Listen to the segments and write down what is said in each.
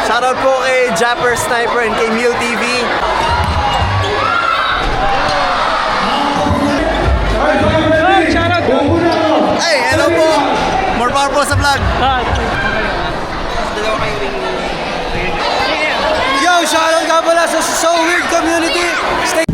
Shoutout po kay Japper Sniper and kay Mule TV. Shoutout po! Hey, hello po! More power po sa vlog. Yo, shoutout nga pala sa So Weird Community. Stay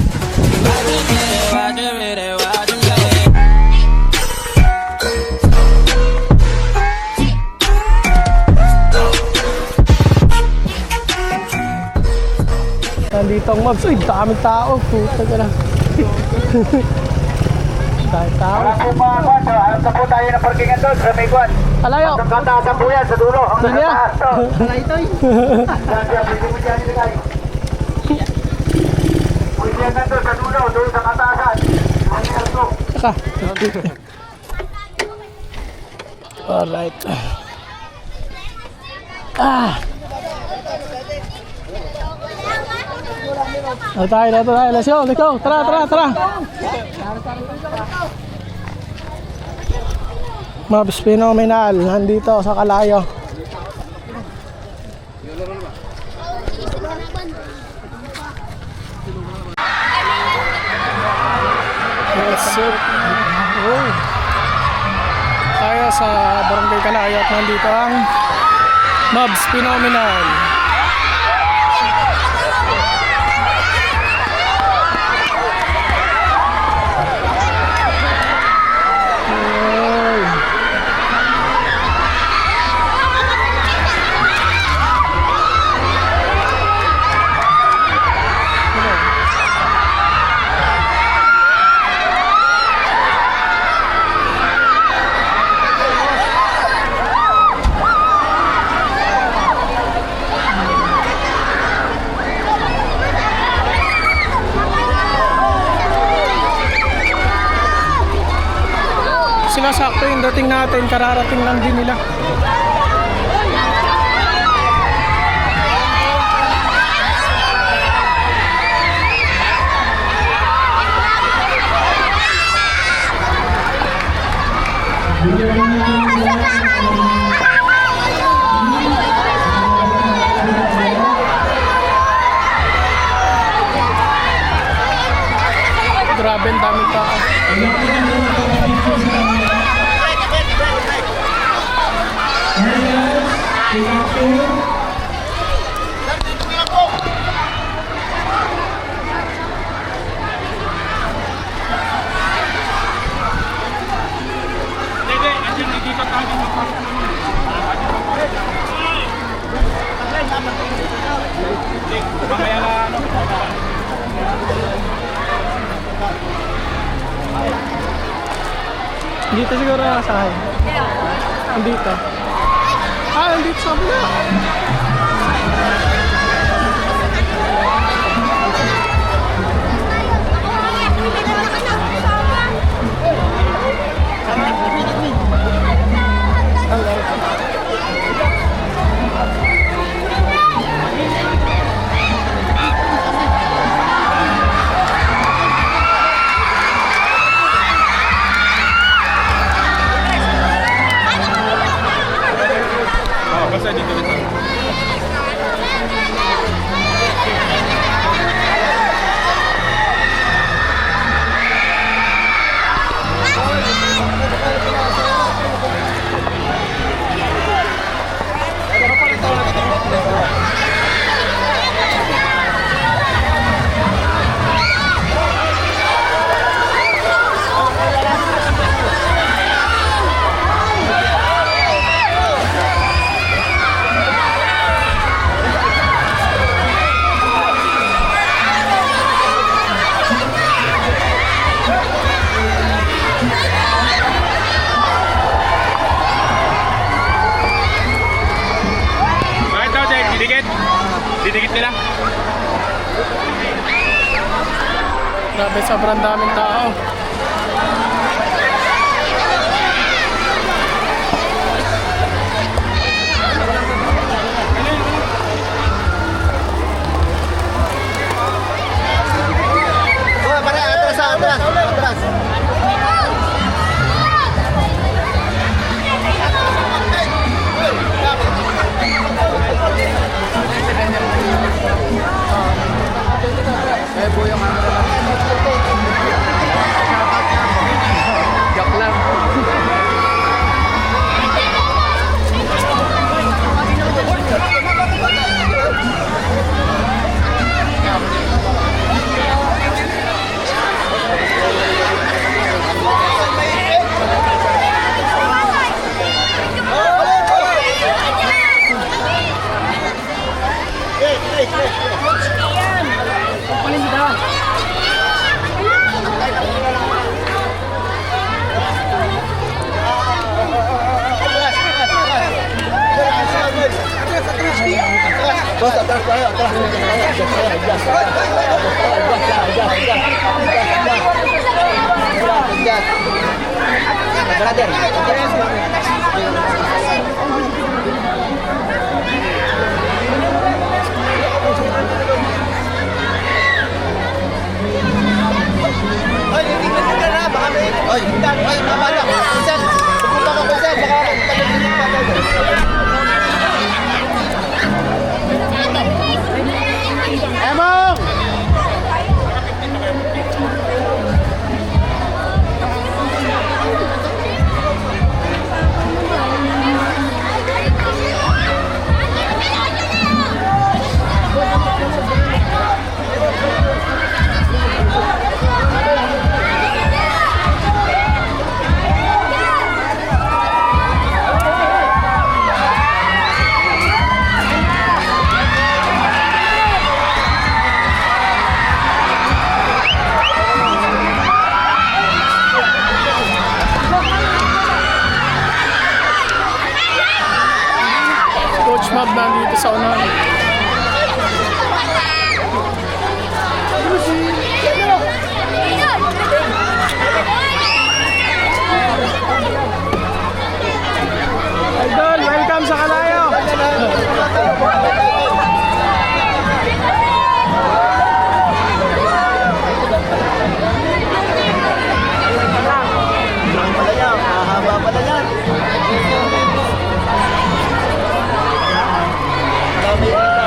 Nandito ang mobs. Uy, daming tao. Puta ka na. Daming tao. Alam na po tayo ng parkingan doon sa Miguan. Alayo. Ang kataasan po yan sa dulo. Ang Saan yan? nakataas to. Alayo. Pwede mo dyan ilagay. Pwede yan nandun sa dulo, doon sa kataasan. Ang nilto. Saka. Alright. Tayo. Let's go. Tara. Mobs Phenomenal. Nandito sa Kalayo. What's up? Oh. Tayo sa Barangay Kalayo at nandito ang Mobs Phenomenal. Sinasakto yung dating natin, kararating lang din nila. Grabe, ang daming tao. Dito siguro nakasahay. Andito. Andito sa kabila. Basta dito na. Didikit nila. Grabe, sobrang daming tao. Atras. Boss, atras tayo, atras. Adjust tayo, adjust. Adjust. Brother, Oy, tingnan nyo na, baka may... Oy, tama lang. Minsan, pupunta ka minsan, baka... Emong! Coach Mab nandito sa unahan. Idol, welcome sa Kalayo. Pala yan, mahaba pala yan. Marami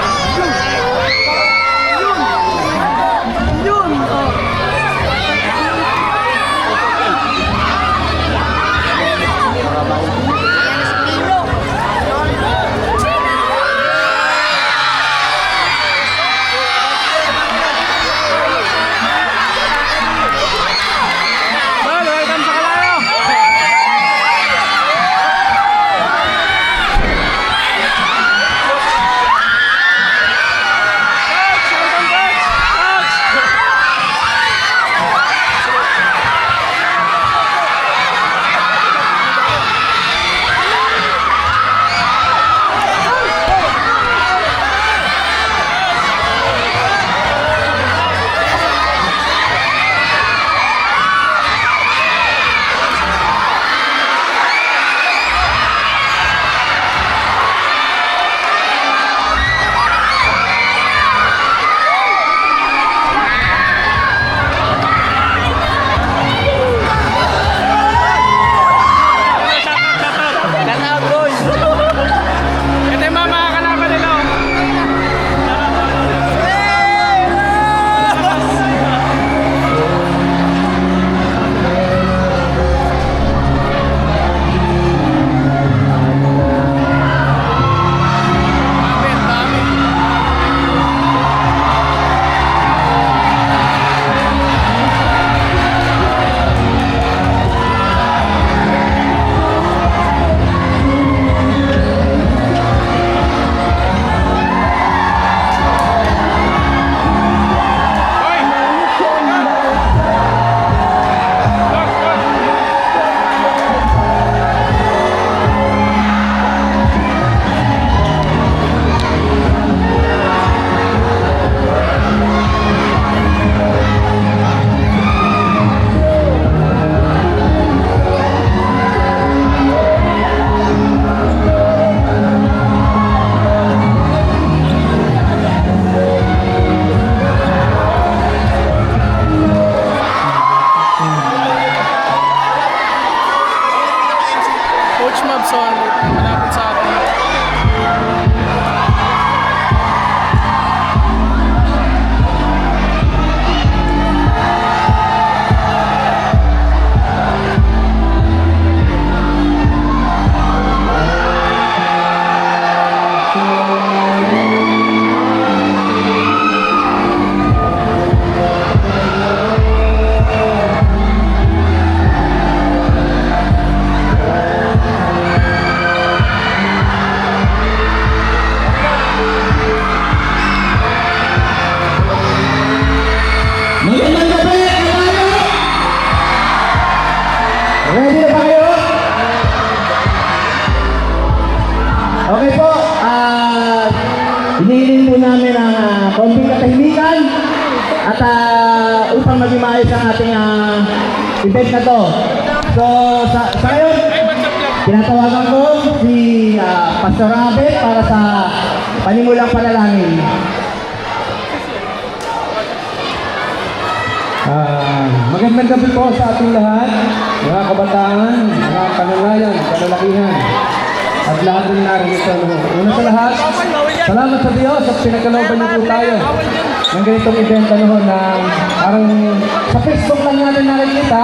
Hinihiling po namin ang konting katahimikan at upang maging maayos ang ating event na to. So, sa ngayon, tinatawagan ko si Pastor Abel para sa panimulang panalangin. Magandang gabi po sa ating lahat, mga kabataan, mga kanalayan, kalalakihan, at lahat ng narito. Una sa lahat, salamat sa Diyos at pinagkalooban niyo po tayo ng ganitong event na parang sa Facebook lang natin nakikita,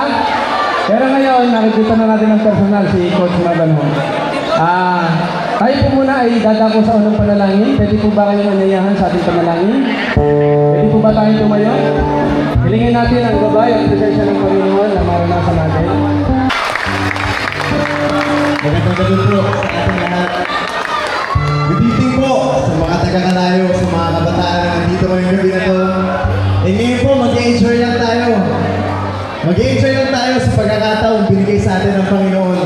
pero ngayon nakikita na natin ng personal si Coach Magano. Tayo po muna ay dadako sa unang panalangin. Pwede po ba kayong anyayahan sa ating panalangin? Pwede po ba tayong tumayo? Hilingin natin ang gabay at presensya ng Panginoon na maranasan natin. Magandang gabi po sa ating lahat. Good evening po sa mga taga-kalayo, sa mga kabataan na nandito ngayong gabi na to. Ngayon po, mag-enjoy lang tayo. Mag-enjoy lang tayo sa pagkakataong binigay sa atin ng Panginoon.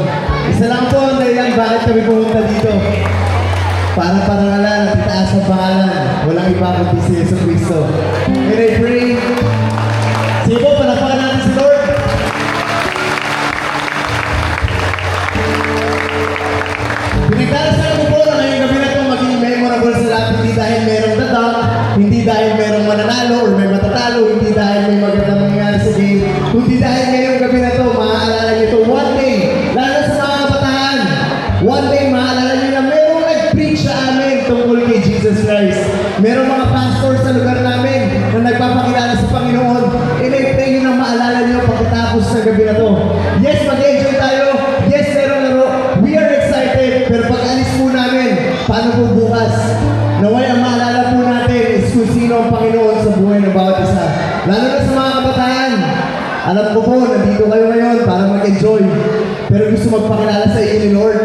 Isa lang po ang dahilan bakit kami pumunta dito. Para parangalan at itaas ang pangalan. Walang iba kundi si Yesu Cristo. And I pray. Sige po, palakpakan natin si Lord. Pinagdarasal ko po na ngayong gabi na ito maging memorable sa lahat. Hindi dahil merong tatak, hindi dahil merong mananalo or may matatalo, hindi dahil may magandang mangyayari sa game, kundi dahil ngayong gabi na ito, maaalala niyo ito one day, lalo sa mga kabataan, one day maaalala niyo na merong nag-preach sa amin tungkol kay Jesus Christ. Merong mga pastor sa lugar namin na nagpapakilala sa Panginoon. And I pray yun ang maalala niyo pagkatapos sa gabi na to. Yes, mag-enjoy tayo. Yes, merong laro. We are excited. Pero pag alis po namin, paano po bukas? Naway ang maalala po natin is kung sino ang Panginoon sa buhay ng bawat isa. Lalo na sa mga kabataan. Alam ko po, nandito kayo ngayon para mag-enjoy. Pero gusto magpakilala sa inyo ni Lord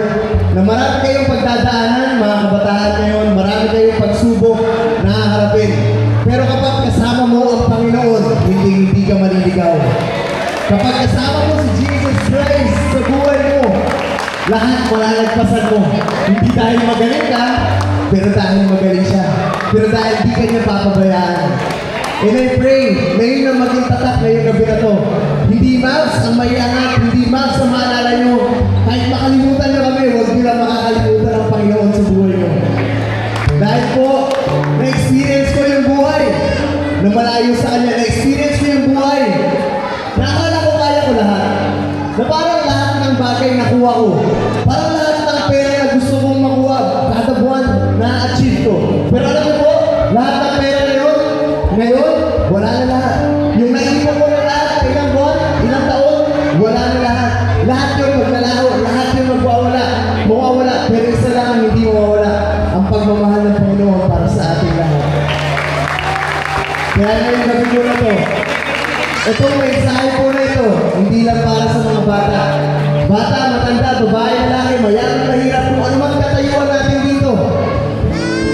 na marami kayong pagdadaanan, mga kabataan ngayon, marami kayong pagsubok na haharapin. Pero kapag kasama mo ang Panginoon, hindi ka maliligaw. Kapag kasama mo si Jesus Christ sa buhay mo, lahat malalagpasan mo. Hindi dahil magaling ka, pero dahil magaling siya. Pero dahil di ka niya papabayaan. And I pray, ngayon na maging tatak ngayong gabi na to. Hindi Max ang maiangat, hindi Max ang maalala nyo. Kahit makalimutan nyo kami, huwag nyo lang makakalimutan ang Panginoon sa buhay nyo. Dahil po, na-experience ko yung buhay na malayo sa Kanya. Na-experience ko yung buhay na akala ko kaya ko lahat. Na parang lahat ng bagay nakuha ko. Parang lahat ng pera na gusto kong makuha, kada buwan na-achieve ko. Pero alam mo po, lahat ng pera na yun, ngayon, wala na lahat. Yung naiwan ko na lahat, ilang buwan, ilang taon, wala na lahat. Lahat yun maglalaho, lahat yun magwawala. Mawawala, pero isa lang ang hindi mawawala. Ang pagmamahal ng Panginoon para sa ating lahat. Kaya ngayong gabi ko na to, itong mensahe po na ito, hindi lang para sa mga bata. Bata, matanda, babae, lalaki, mayaman, mahirap, kung ano man katayuan natin dito.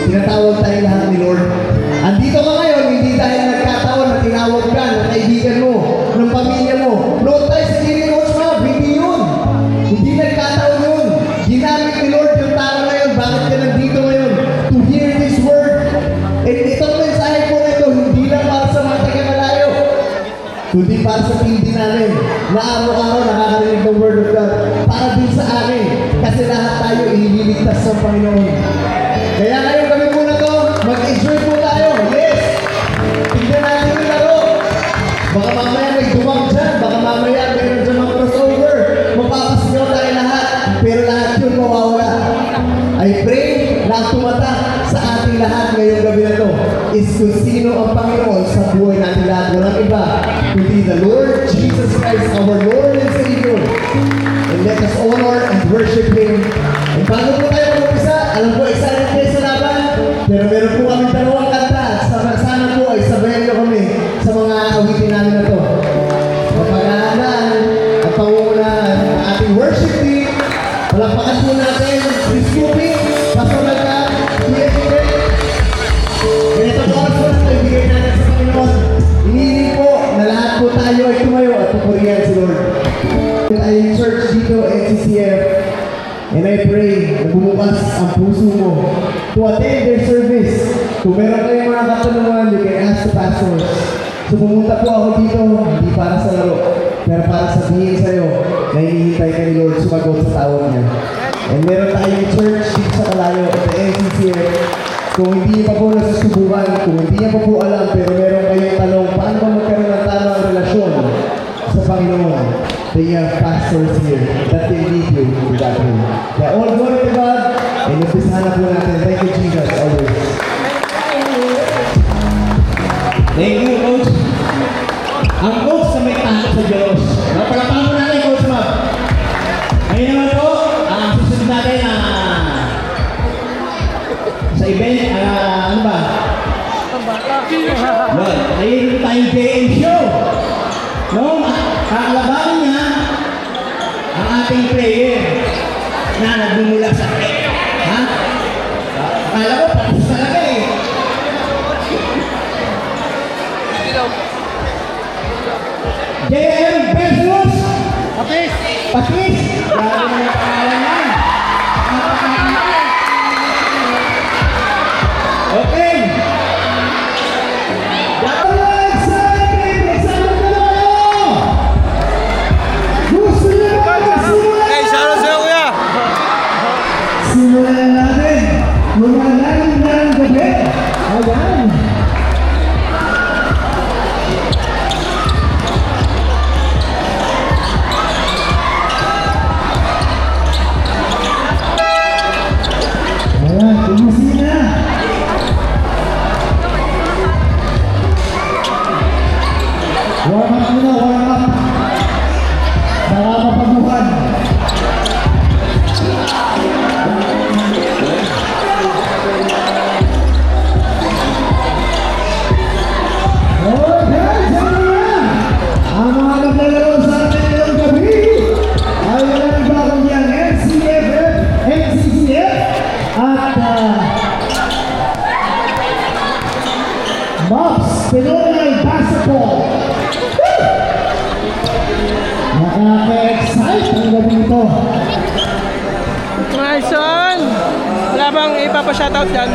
Tinatawag tayo lahat ni Lord. Andito ka ngayon, hindi dahil nagkataon na tinawag ka ng kaibigan mo, ng pamilya mo. Noon tayo sa Gini Coach Mab, hindi yun. Hindi nagkataon yun. Ginamit ni Lord yung tao na yun. Bakit ka nandito ngayon? To hear this word. And itong mensahe po na ito, hindi lang para sa mga taga-malayo, kundi para sa pindi namin na araw-araw nakakarinig ng word of God. Para din sa akin. Kasi lahat tayo ililigtas ng Panginoon. Kaya ngayong gabi po na to, mag-enjoy po tayo. Yes! Tignan natin yung laro. Baka mamaya may dumang dyan. Baka mamaya mayroon dyan mga crossover. Mapapasingaw tayo lahat. Pero lahat yun mawawala. I pray na ang tumatak sa ating lahat ngayong gabi na to is kung sino ang Panginoon sa buhay natin lahat. Walang iba kundi the Lord Jesus Christ, our Lord and Savior. And let us honor and worship Him. And bago po tayo mag-upisa, alam ko excited kayo sa laban, pero meron po kami dalawang kanta at sana po ay sabayan nyo kami sa mga awitin namin na to. Kapag-aandaan at pangungunahan ng ating worship team, palakpakan po natin, Chris Coopi, Pastor Nagka, PFK. Ganito po oras po na ibigay natin sa Panginoon. Iniiling po na lahat po tayo ay tumayo at pupurihan si Lord. Ay church dito, NCCF, and I pray na bumukas ang puso mo to attend their service Kung meron kayong mga katanungan, you can ask the pastors. So pumunta po ako dito, hindi para sa laro, pero para sabihin sa'yo na hinihintay ka ni Lord sumagot sa tawag niya. And meron tayong church dito sa Kalayo at the NCCF. Kung hindi niyo pa po nasusubukan, kung hindi niyo pa po alam, pero meron kayong tanong, paano ba magkaroon ng tamang relasyon sa Panginoon? Then you have pastors here that will lead you to that way. Kaya all glory to God, and umpisahan na po natin. Thank you, Jesus, always. Thank you, Coach. Ang coach sa may tahan sa Diyos. Napalapahan po natin, Coach Mab. Ngayon naman po, ang susunod natin sa event, ano ba? Yun, ngayon tayong JM show. No, kakalabanan niya ang ating player na nagmumula sa ha? Akala ko, patis talaga eh. JM versus Patis. Patis. Grabe na yung pangalan yan. Okay. Hey, shoutout sa'yo, kuya! Simulan natin. Lumalang ng gabi. Ayan. Ayan, tumusin na. Warm up muna, warm up. Baka mapaguhan. Okay, sana na. Ang mga naglalaro sa atin ngayong gabi ay walang bagong yan, NCCF at Mops Pinoy Basketball. Nakaka-excite ang gabi nito. Nice one! Wala bang ipapa-shoutout dyan?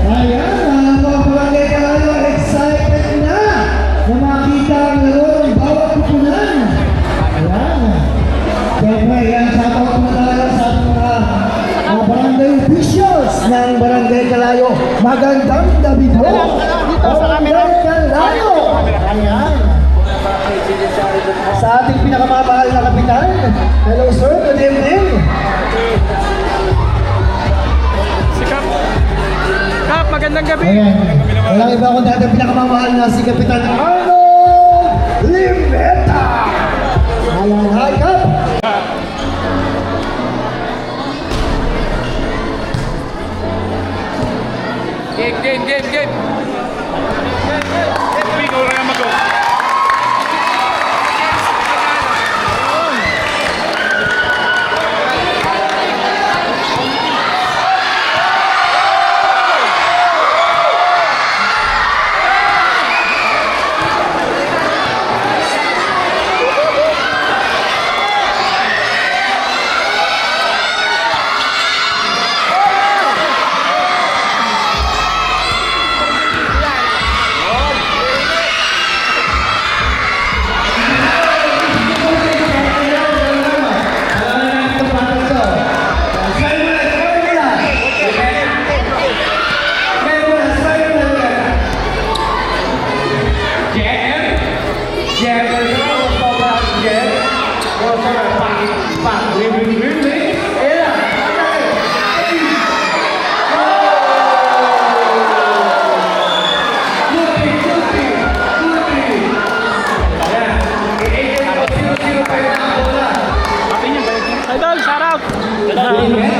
Ayan, mga kapagay kayo, excited na makita ang laro ng bawat kupunan. Ayan. Siyempre, yan, shoutout mo talaga sa ating mga barangay officials ng Barangay Kalayo. Magandang gabi po. Dito sa Barangay Kalayo. Ayan. Sa ating pinakamamahal na kapitan. Hello sir, good evening. Si Kap. Kap, magandang gabi. Ayan. Walang iba kundi ating pinakamamahal na si Kapitan Arnold Limeta. Ayan, hi Kap. Game! Ikaw lang ang mag-go. Idol, shoutout! Ito na.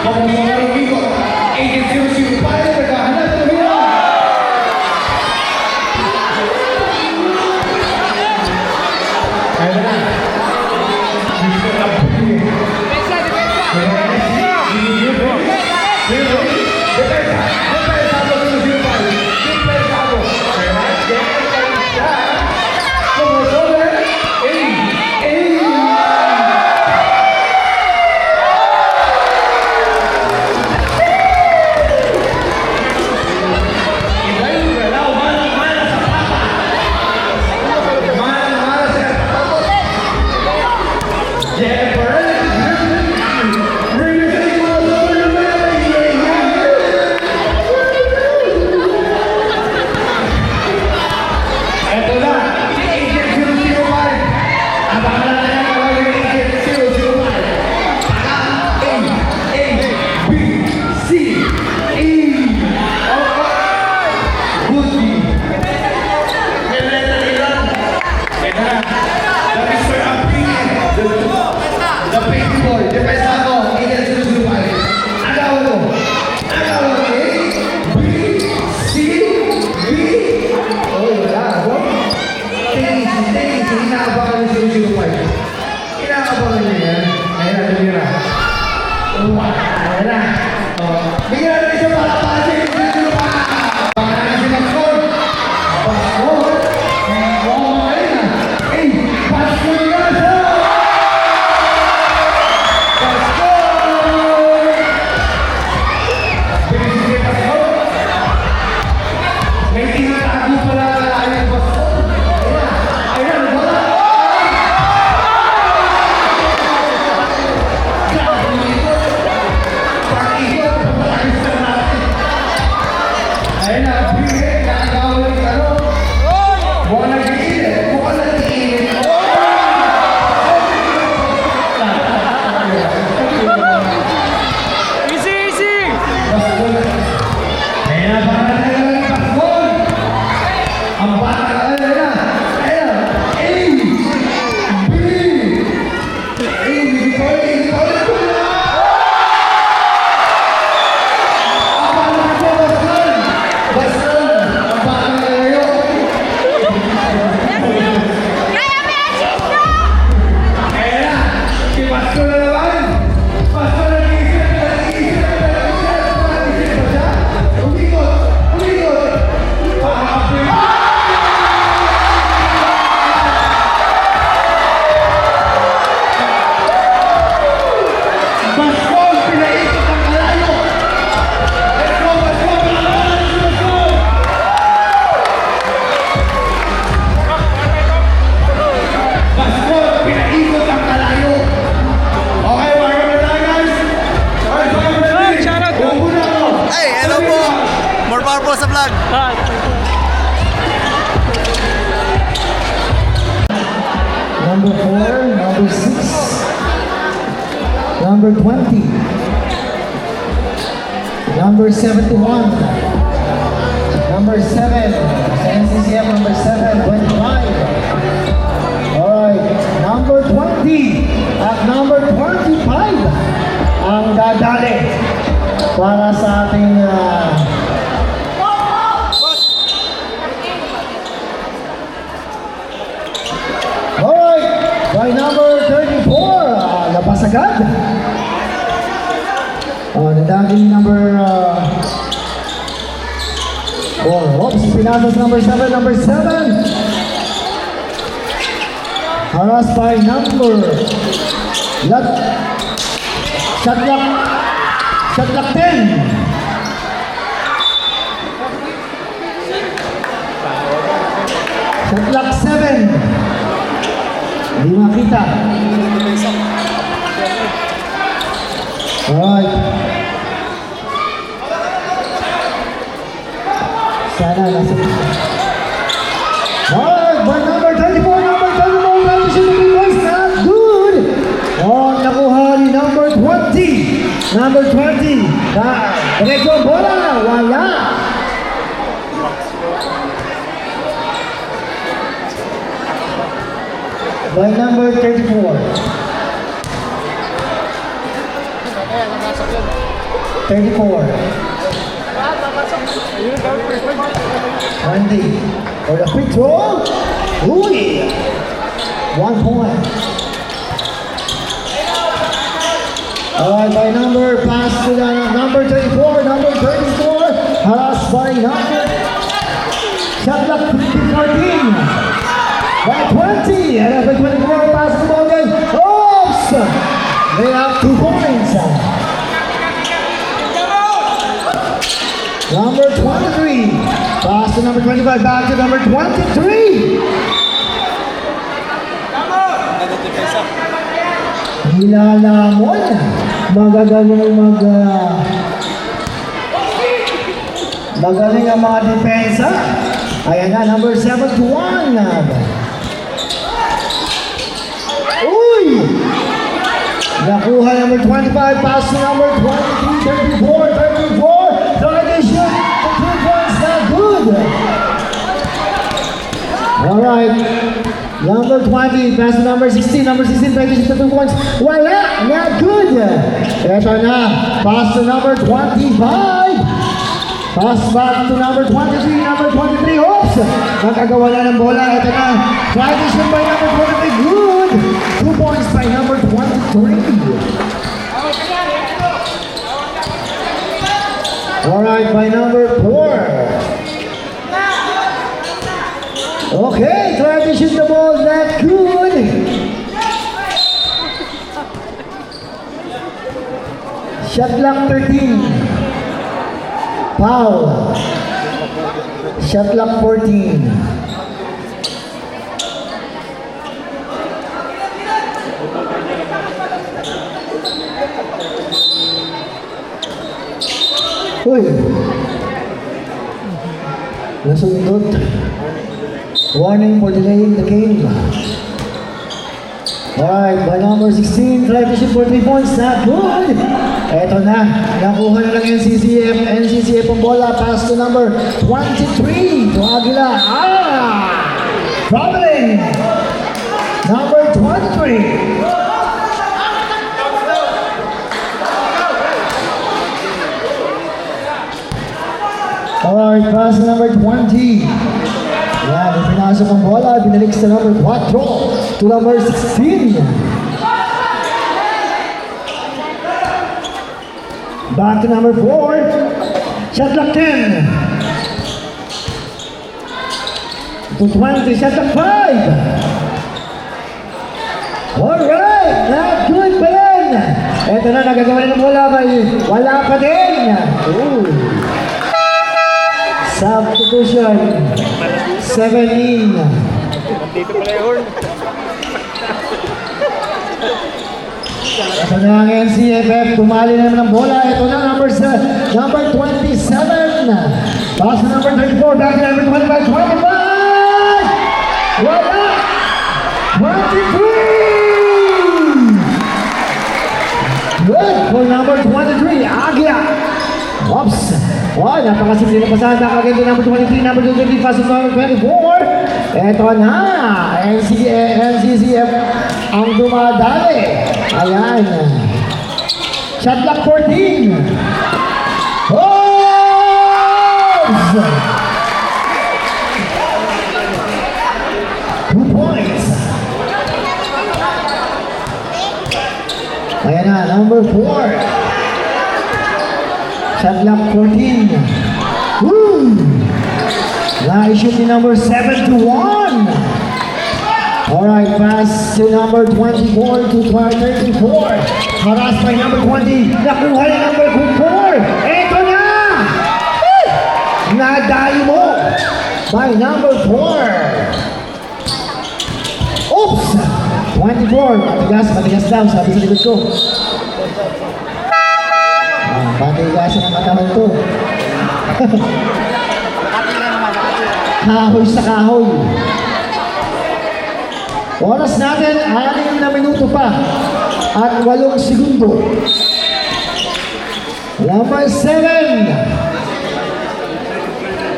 Vamos sa marong ikot. Agent 005, naghahanap ng hila. Ayun na. Gusto na po yun. Depensa, depensa! Ito na, Agent 005. Abangan natin ang mga Agent 005. A, B, C, E. Good B. The Mr. Amping. The baby boy. Depensa ako, Agent 005. Agaw mo. Agaw mo. A, B, C, B. Oh, wala. Inaabangan niya si 005. Inaabangan niya yan. Ayan na, tumira. Ayan na. Bigyan natin siya para si 005. Abangan natin si Pastor. Pastor. Ayun na. Hey, Pastor Gaza! Pastor! Bilis si Pastor. May tinatago pala ang Pastor. Ayan, wala. Ayan na, bigay, nakagawa ng ano. Mukhang nag-iinit. Mukhang nag-iinit. Easy, easy! Ayan na, baka natin ng Pastor. Ang bata, ayan na. Ayan na. A, B, hindi ko. Ay, hello po. More power po sa vlog. Number 4, number 6, number 20, number 71, number 7, sa NCCF number 7, 25. Alright, number 20 at number 25 ang dadali para sa ating alright, by number 34, labas agad. Nadagin number 4. Oops, pinasas number 7, number 7. Harass by number Shotlock 10. Shotlock 7. Hindi makita. Alright. Sana nasa. Alright, by number 34, was not good. Oh, nakuha ni number 20. Number 20. Diretso ang bola. Wala. By number 34. 34. 20. For the free throw. Uy! 1 point. Alright, by number, pass to the number 34. Number 34. Harassed by number. Shot clock 14. By 20. And after 24, pass the ball again. Oops! They have 2 points. Number 23. Pass to number 25. Back to number 23. Nilalamon. Magagaling magaling ang mga depensa. Ayan na, number 71. Uy! Nakuha number 25. Pass to number 23. 34. 34. Tradition. The 2 points not good. Alright. Number 20. Pass to number 16. Number 16. Tradition to 2 points. Wala. Not good. Ito na. Pass to number 25. Pass back to number 23. Number 23. Oops! Nakagawa na ng bola. Ito na. Tradition by number 23. Good. 2 points by number 23. Alright, by number 4. Okay, tradition the ball. Not good. Shot clock 13. Foul. Shot clock 14. Uy. Nasundot. Warning for delaying the game. Alright, by number 16, tradition for 3 points. Not good. Eto na, nakuha na lang NCCF. NCCF ang bola, pass to number 23, to Aguila. Traveling. Number 23. Alright, pass to number 20. Yan, pinasok ang bola, binalik sa number 4, to number 16. Back to number 4. Shot clock 10. To 20, shot clock 5. Alright, not good pa rin. Ito na, nagagawa na ng bola, wala pa din. Ooh. Substitution. 17. Dito pala yung horn. Ito na ang NCFF, tumali na naman ng bola. Ito na, number 27. Pass to number 34, back to number 25. 25! Wala! 23! Good for number 23, Agia. Oops! Oh, napakasimple na pasahan. Nakaganda number 23, number 23, pass to number 24. Ito na, NCCF ang dumadali. Ayan. Shot clock 14. Oops! 2 points. Ayan na, number 4. Shot clock 14. Woo! Na-shoot ni number 7 to 1. Alright, pass to number 24 to 34. Harass by number 20. Nakuha ni number 4. Eto na! Woo! Nadayo mo by number 4. Oops! 24. Matigas daw, sabi sa likod ko. Patigasan ang katawan ko. Kahoy sa kahoy. Oras natin, 6 na minuto pa at 8 segundo. Number 7.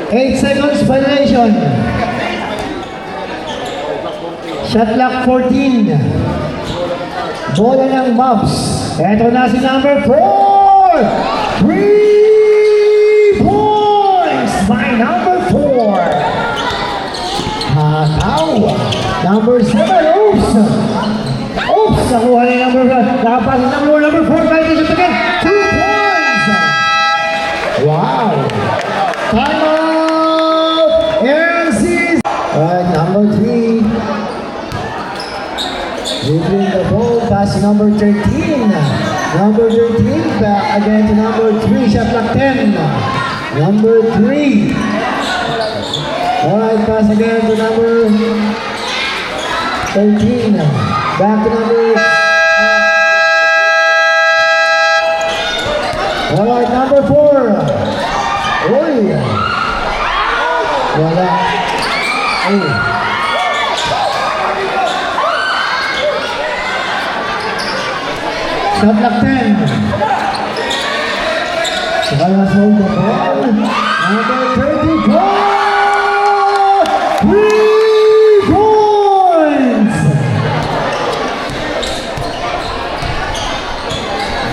8 seconds violation. Shot clock 14. Bola ng Mavs. Eto na si number 4. 3 points by number 4. Hataw. Number 7, Oops. Oops, nakuha ni number 1. Nakapasok number 4. By this again. 2 points. Wow. Time out. And sees. Alright, number 3. Dribbling the ball, pass to number 13. Number 13, back again to number 3, shot clock 10. Number 3. Alright, pass again to number 13. Back to number... Alright, number 4. Oy! Wala. Oh. Shot clock 10. Sakalas hold the ball. Number 34. 3 points.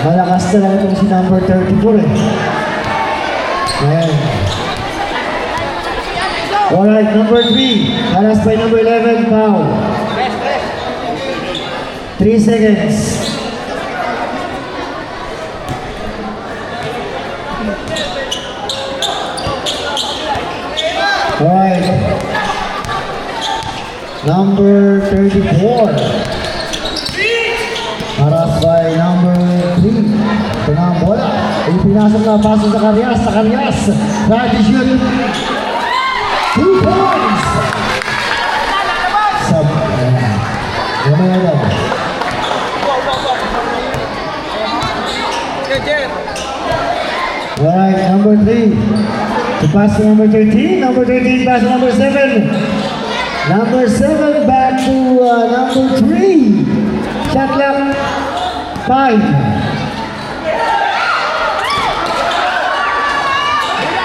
Malakas talaga itong si number 34 eh. Ayan. Alright, number 3. Haras by number 11, foul. 3 seconds. Alright. Number 34. Haras by number 3. Ito na ang bola. Ipinasok na, pasok sa Karyas. Sa Karyas. Try to shoot. 2 points. Sub. Gamay agad. Alright, number 3. To pass to number 13. Number 13 pass to number 7. Number 7 back to number 3. Shot clock 5.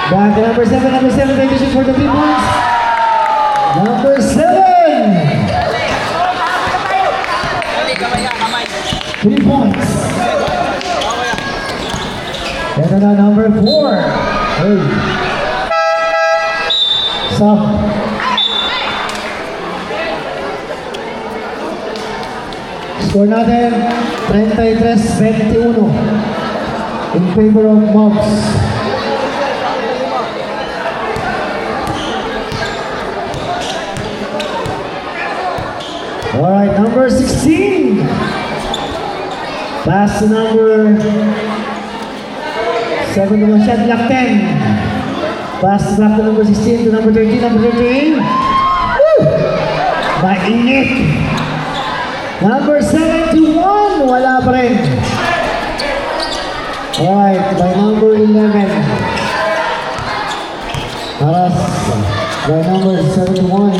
Back to number 7. Number 7 take the shoot for the 3 points. Number 7. 3 points. Ito na number 4. Hey. Sub. Score natin 33-21 in favor of Mobs. Alright, number 16. Pass to number 7 naman shot clock 10. Pass back to number 16 to number 13. Number 13. Woo! Mainit. Number 71. Wala pa rin. Alright, by number 11. Haras. By number 71.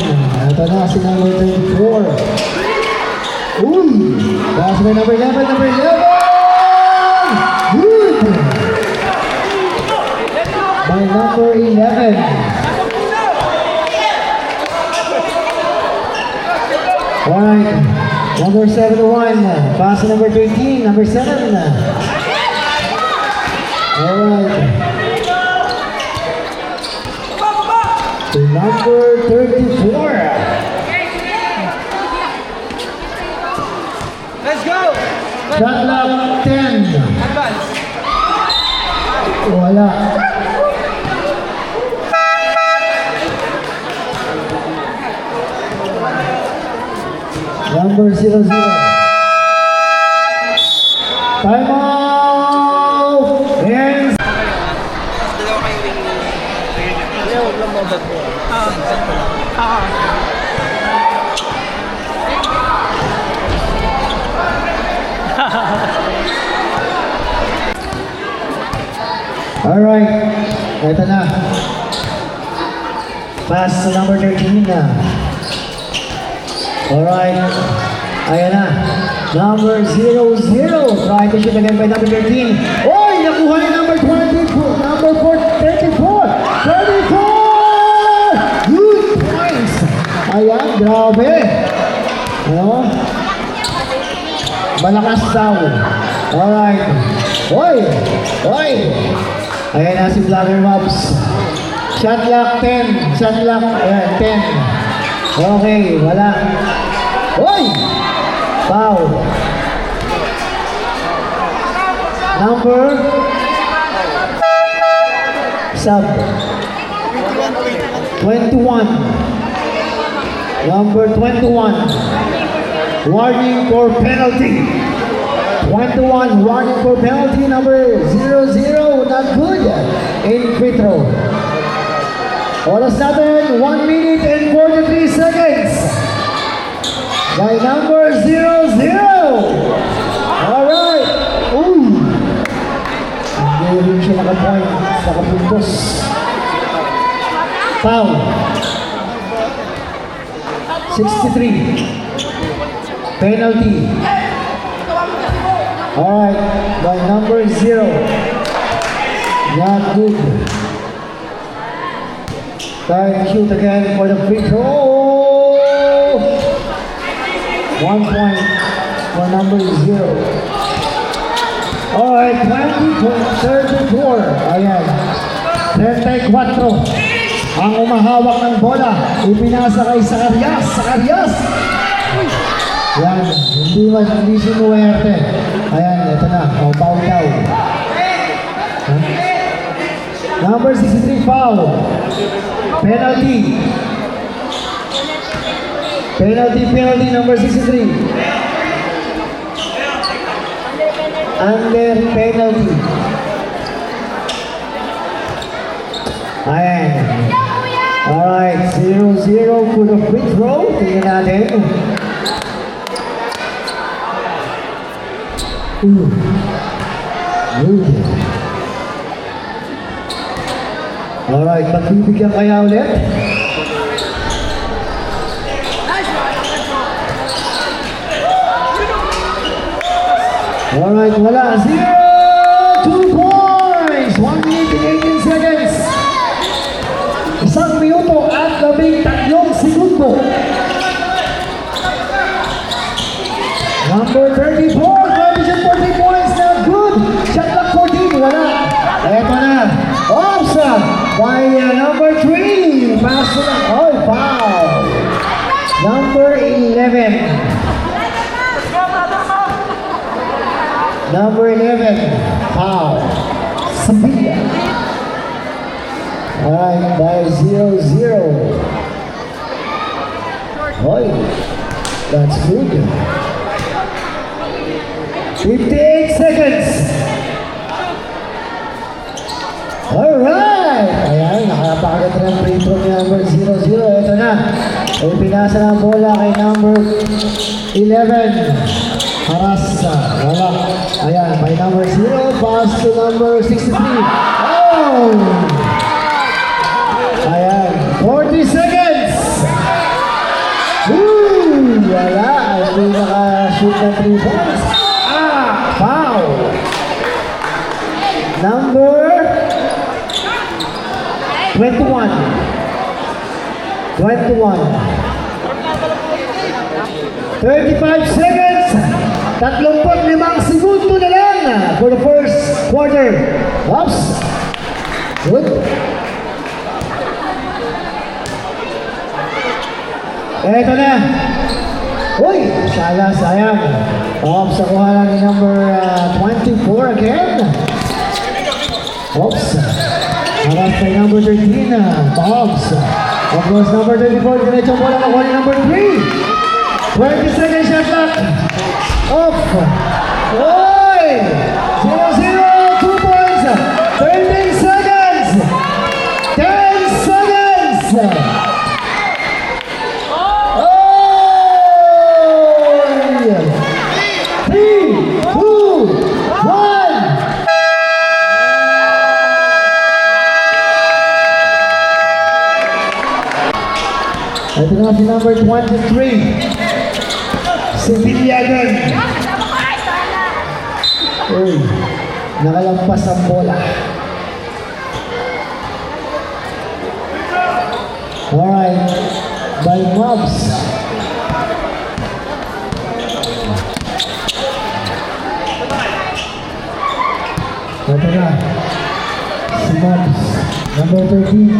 Ito na si number 34. Uy! Pass by number 11. Number 11. Good! By number 11. Alright, number 71. Pass to number 13. Number 7. Alright. To number 34. Let's go! Shot clock 10. Advance. Wala. Number 00. Time out! And alright, ito na. Pass to number 13 na. Alright, ayan na. Number 00. Try to shoot again by number 13. Oy, nakuha ni number 24. Number 34. 34! Good points. Ayan, grabe. Ano? Malakas daw. Alright. Hoy! Hoy! Ayan na si Vlogger Mobs. Shot lock 10. Shot lock. Ayan, 10. Okay, wala. Hoy! Foul. Number sub 21. Number 21. Warning for penalty. 21, warning for penalty. Number 00, not good. In free throw. Oras natin, 1 minute and 43 seconds. By number 00. Alright. Ooh. Hindi rin siya nakapoint. Nakapuntos. Foul. 63. Penalty. Alright, by number 0. Not good. Try and shoot again for the free throw. 1 point for number 0. Alright, 20-34. Ayan. 34. Ang umahawak ng bola. Ipinasa kay Zacarias. Zacarias! Yan, hindi sinuwerte. Ayan, ito na. O, foul daw. Huh? Number 63, foul. Penalty. Penalty, number 63. Under penalty. Ayan. Alright, 0-0 for the free throw. Tingnan natin. Good. Alright, pagbibigyan kaya ulit. Alright, wala. 2 points. 1 minute and 18 seconds. 1 minuto at 13 segundo. Number 34, coefficient 40 points, not good. Shot clock 14, wala. Eto na. Offside by number 3. Pass to the, oh, foul. Number 11. Number 11, foul. Sabia. Alright, by 0-0. Oy, that's good. 58 seconds. Alright. Ayan, nakapagod na ng free throw ni number 0-0. Ito na. Ay pinasa ng bola kay number 11. Harasa. Wala. Ayan, by number 0. Pass to number 63. Oh! Ayan, 40 seconds. Woo! Wala. Hindi naka-shoot ng 3 points. Foul. Number 21. 35 seconds. 35 segundo na lang for the first quarter. Oops. Good. Eto na. Uy, sala, sayang. Oops, nakuha lang ni number 24 again. Oops. Harap kay number 13. Oops. Of course, number 34, diretso bola nakuha ni number 3. 20 seconds shot clock. Off. Uy! 0-0, 2 points. 13 seconds. 10 seconds. Ito na si number 23. Si Villiagan. Uy, nakalampas ang bola. Alright, by Mobs. na. Si Mobs. Number 13.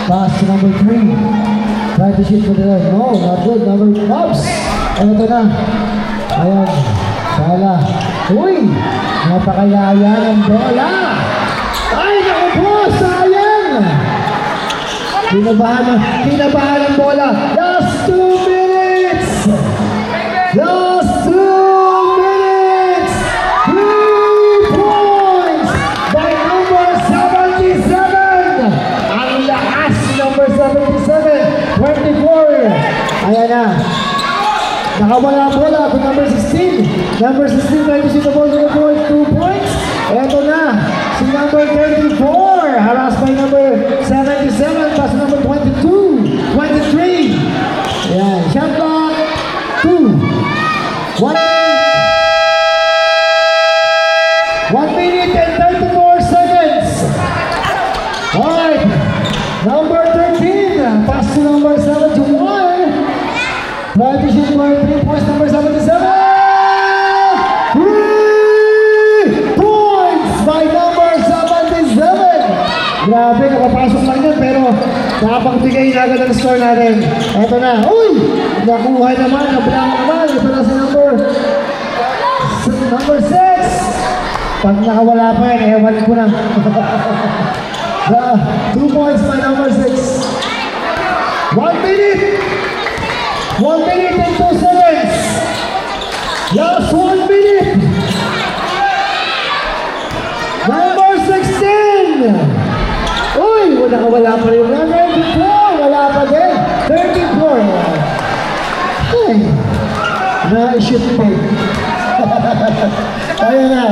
Pass to number 3. Try to shoot for the left. No, not good. Number Mobs. Ito na. Ayan. Sala. Uy! Napakayaya ng bola. Ay, naku po! Sayang! Kinabahan ng bola. Last 2 minutes! Last 2 minutes! 3 points by number 77! Ang lakas number 77, 24. Ayan na. Nakawala ang bola to number 16. Number 16 trying to shoot the ball to the point, 2 points. Eto na, si number 34. Harassed by number 77, pass number 22, 23. Ayan, shot clock, 2. 1 minute and 34 seconds. Alright, number 13, pass to number 71. Try to shoot for 3 points, number 77. 3 points by number 77. Grabe, nakapasok lang yun, pero nakapagbigay na agad ang score natin. Eto na. Uy! Nakuha naman, nabilang naman. Ito na si number 6. Pag nakawala pa yan, ewan ko na. 2 points by number 6. 1 minute. 1 minute and 2 seconds. Last 1 minute. Number 16. Uy, wala pa rin. Number 34. Wala pa din. 34. Ay, na-shoot pa. Ayun na.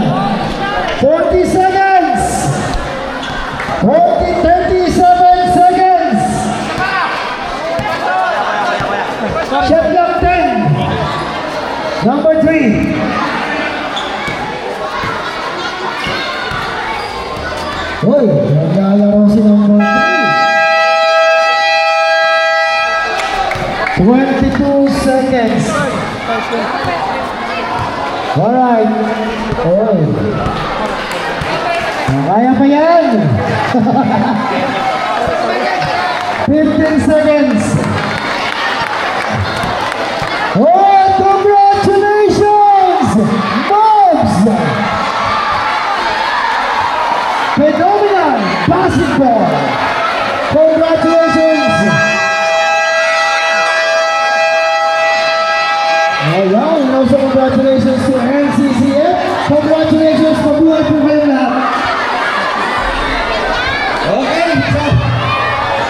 40 seconds. 37 seconds. Shot clock 10. Number 3. Uy, naglalaro si number 3. 22 seconds. Alright. Uy. Kaya pa yan. 15 seconds. Oh, congratulations! Mobs! Phenomenal basketball! Congratulations! Ayan, also congratulations to NCCF. Congratulations, mabuhay po kayo lahat. Okay, so,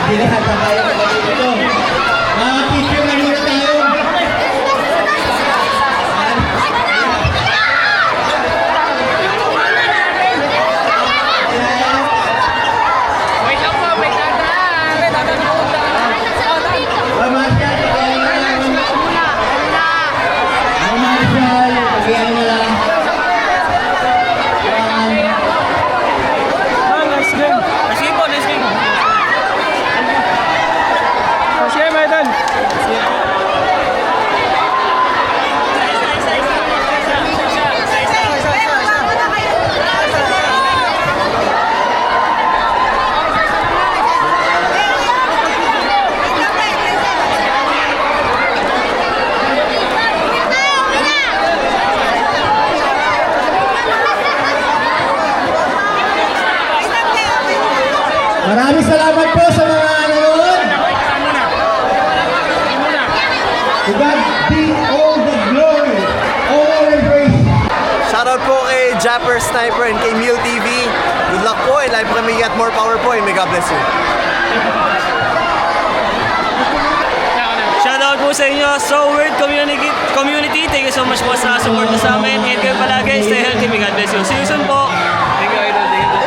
hindi lahat na kaya kapatid ito. Mga picture na muna tayo. Nice game. Nice game. Nice game, Aiden. Maraming salamat po sa mga nanonood. To God be all the glory, all and praise. Shoutout po kay Japper Sniper and kay Meal TV. Good luck po and live po kami get more power po and may God bless you. Shoutout po sa inyo, So Word Community. Thank you so much po sa support nyo sa amin. And kayo palagi, stay healthy. May God bless you. See you soon po. Thank you, Idol. Thank you.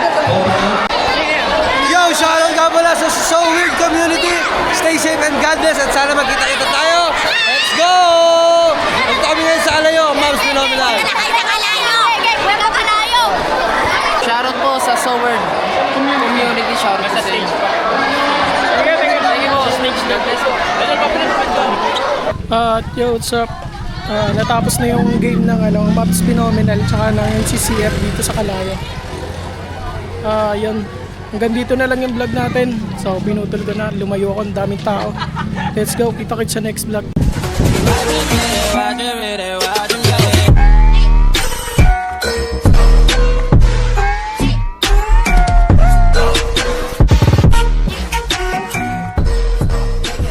Yo, shoutout nga pala sa So Weird Community. Stay safe and God bless at sana magkita-kita tayo. Let's go! Ang kami ngayon sa Alayo, Mobs Phenomenal. Shoutout po sa Sower Community. Shoutout po sa inyo. Thank you po. Snakes, God bless you. Yo, what's up? Natapos na yung game ng Mobs Phenomenal tsaka ng NCCF dito sa Calaya. Yan. Hanggang dito na lang yung vlog natin. So, pinutol ko na. Lumayo ako. Ang daming tao. Let's go. Kita-kits sa next vlog. Roger it,